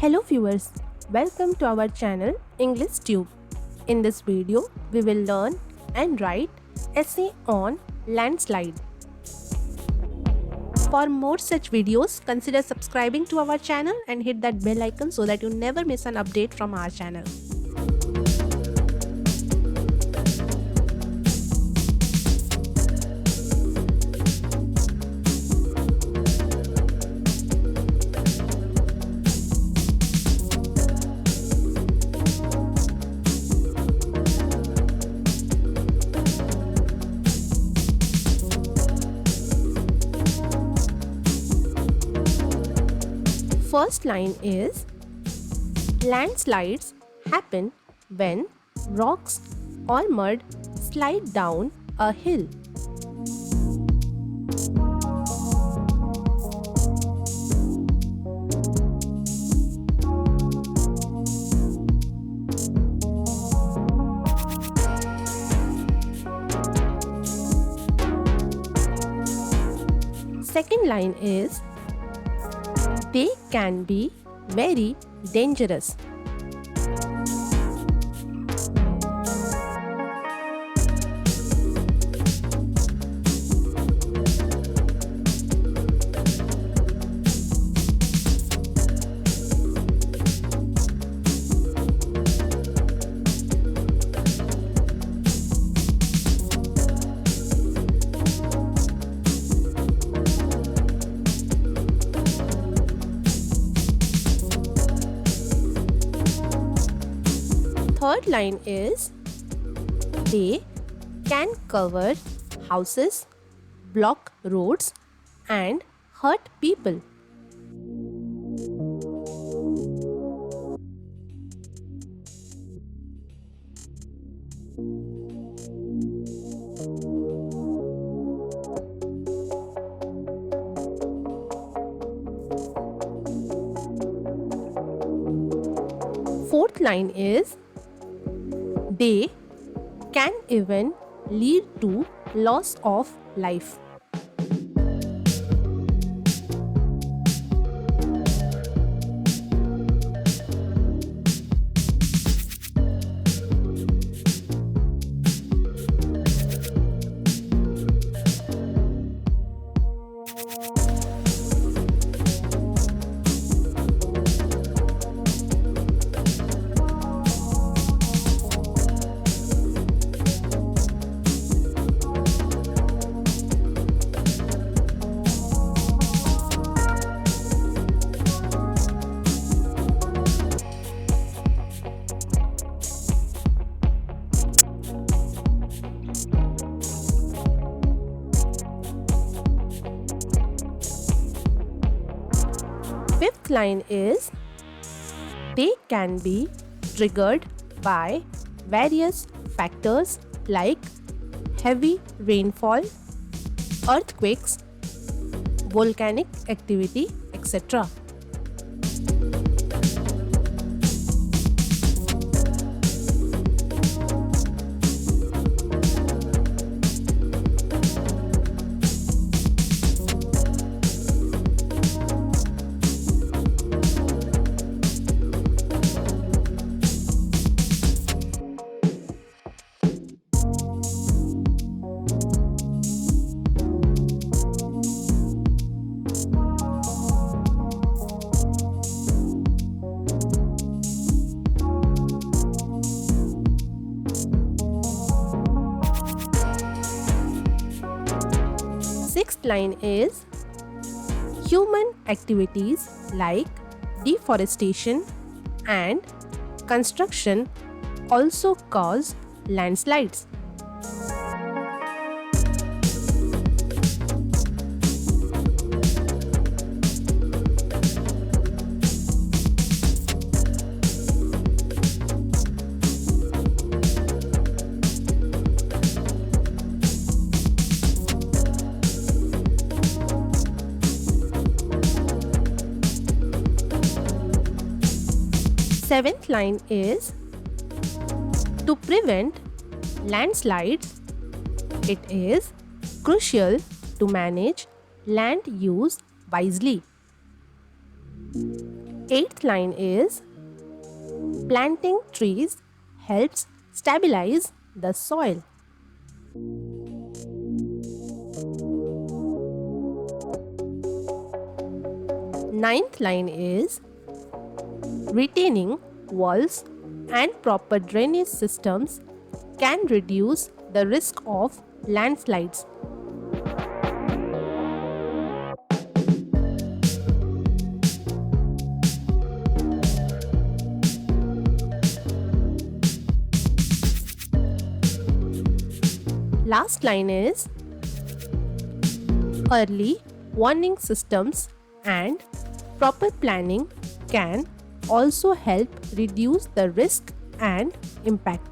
Hello viewers, welcome to our channel English Tube. In this video, we will learn and write essay on landslide. For more such videos, consider subscribing to our channel and hit that bell icon so that you never miss an update from our channel. First line is, landslides happen when rocks or mud slide down a hill. Second line is, they can be very dangerous. Third line is, they can cover houses, block roads, and hurt people. Fourth line is, they can even lead to loss of life. Fifth line is, they can be triggered by various factors like heavy rainfall, earthquakes, volcanic activity, etc. Sixth line is, human activities like deforestation and construction also cause landslides. Seventh line is, to prevent landslides, it is crucial to manage land use wisely. Eighth line is planting trees helps stabilize the soil. Ninth line is retaining walls and proper drainage systems can reduce the risk of landslides. Last line is early warning systems and proper planning can also help reduce the risk and impact.